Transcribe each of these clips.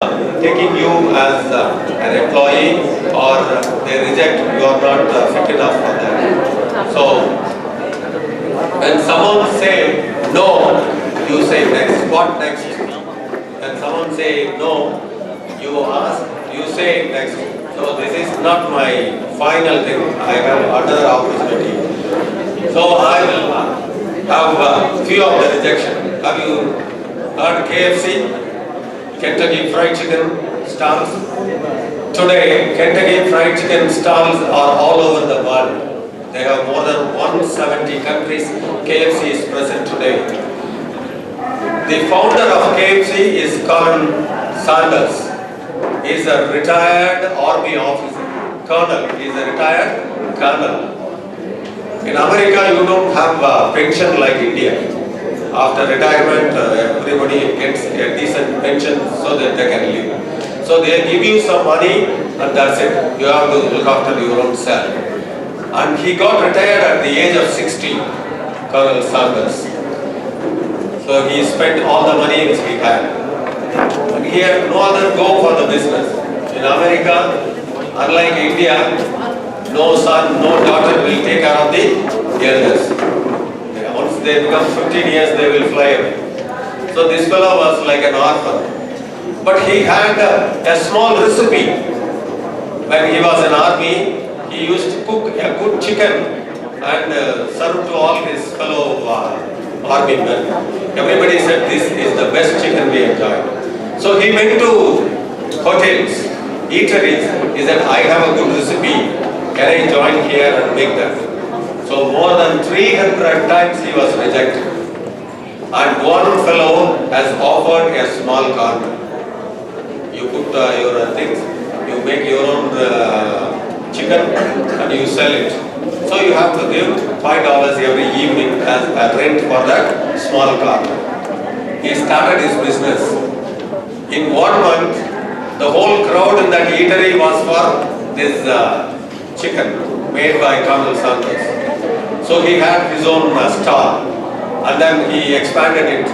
taking you as an employee, or they reject you are not fit enough for that. So when someone say no, you say next. What next? When someone say no, you ask, you say next. So this is not my final thing. I have other opportunity. So I will have few of the rejection. Have you heard KFC? Kentucky Fried Chicken stalls. Today, Kentucky Fried Chicken stalls are all over the world. They have more than 170 countries. KFC is present today. The founder of KFC is Colonel Sanders. He is a retired army officer. Colonel. He is a retired colonel. In America, you don't have a pension like India. After retirement, everybody gets a decent pension so that they can live. So they give you some money and that's it. You have to look after your own self. And he got retired at the age of 60, Colonel Sanders. So he spent all the money which he had. And he had no other go for the business. In America, unlike India, no son, no daughter will take care of the elders. Once they become 15 years, they will fly away. So this fellow was like an orphan. But he had a small recipe. When he was in army, he used to cook a good chicken and serve to all his fellow army men. Everybody said this is the best chicken we enjoy. So he went to hotels, eateries. He said, I have a good recipe. Can I join here and make that? So more than 300 times he was rejected. And one fellow has offered a small corner. You put your things, you make your own chicken and you sell it. So you have to give $5 every evening as a rent for that small corner. He started his business. In 1 month, the whole crowd in that eatery was for this chicken made by Colonel Sanders. So he had his own stall and then he expanded it.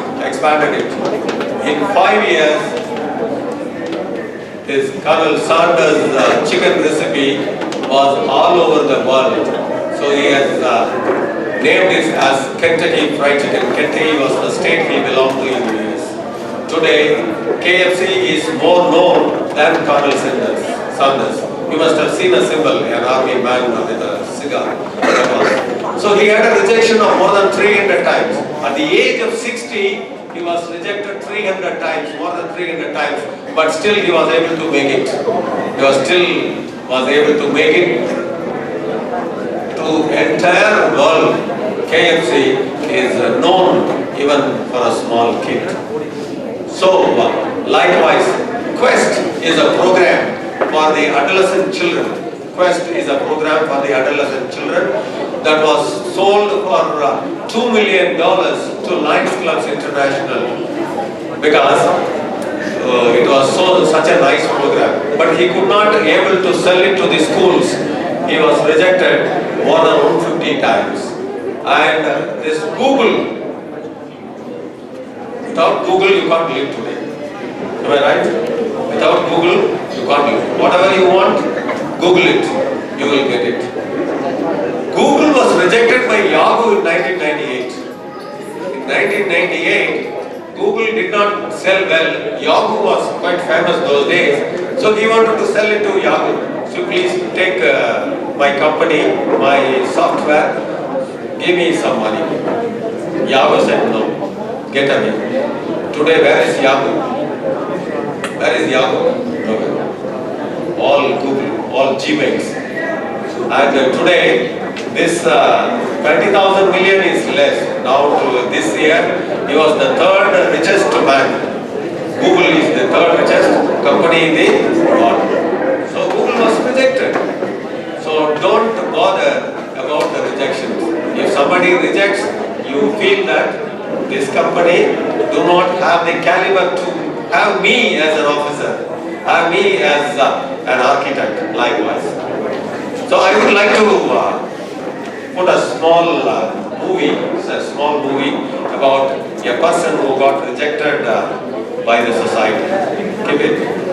In 5 years, this Colonel Sanders chicken recipe was all over the world. So he has named this as Kentucky Fried Chicken. Kentucky was the state he belonged to in the US. Today, KFC is more known than Colonel Sanders. You must have seen a symbol, an army man with a cigar. So he had a rejection of more than 300 times. At the age of 60, he was rejected 300 times, more than 300 times, but still he was able to make it. He was able to make it to entire world. KFC is known even for a small kid. So likewise, Quest is a program for the adolescent children. Quest is a program for the adolescent children that was sold for $2 million to Lions Clubs International because it was such a nice program. But he could not be able to sell it to the schools. He was rejected more than 150 times. And this Google, without Google you can't live today. Am I right? Without Google you can't live. Whatever you want, Google it, you will get it. Google was rejected by Yahoo in 1998. In 1998, Google did not sell well. Yahoo was quite famous those days. So he wanted to sell it to Yahoo. So please take my company, my software, give me some money. Yahoo said no, get away. Today where is Yahoo? Where is Yahoo? Okay. All Google, all Gmails. And today, this 20,000 million is less. Now to this year, he was the third richest man. Google is the third richest company in the world. So Google was rejected. So don't bother about the rejections. If somebody rejects, you feel that this company do not have the caliber to have me as an officer, have me as an architect, likewise. So I would like to put a small movie about a person who got rejected by the society. Keep it.